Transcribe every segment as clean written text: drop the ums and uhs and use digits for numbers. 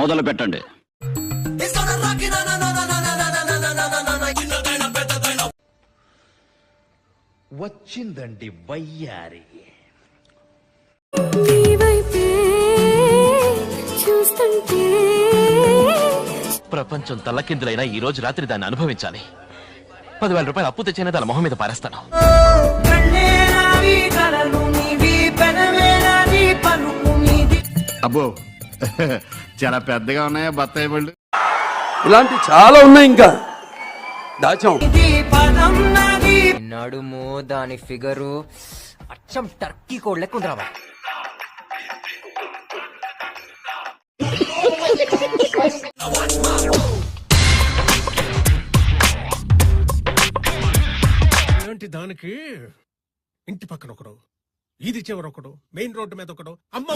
మొదలు పెట్టండి. వచ్చిందండి వయ్యారి. ప్రపంచం తల్లకిందులైనా ఈ రోజు రాత్రి దాన్ని అనుభవించాలి. 10,000 రూపాయలు అప్పు తెచ్చైనా దాని మొహం మీద పారేస్తాను. అబ్బో చాలా పెద్దగా ఉన్నాయా బత్తాయి పళ్ళు? ఇలాంటి చాలా ఉన్నాయి, ఇంకా దాచాం. నడుము దాని ఫిగరు అచ్చం టర్కీ కోడ్ లెక్క ఉందిరా. ఇలాంటి దానికి ఇంటి పక్కన ఒకడు, ఈది చివర ఒకడు, మెయిన్ రోడ్డు మీద ఒకడు. అమ్మ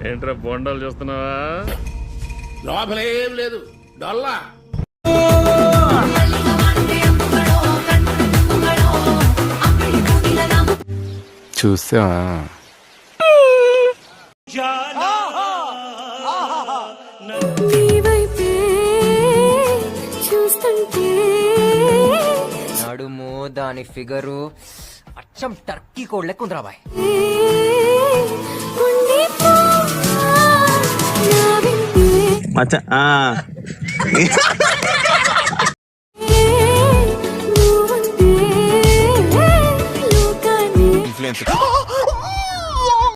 ఏంట్రా బొండాలు చూస్తున్నావా? లోపలేం లేదు, డొల్లా. చూసావా? నడుము దాని ఫిగరు అచ్చం టర్కీ కోడ్ లెక్క ఉందిరా బాయ్. ఇన్ఫ్లుయెన్స్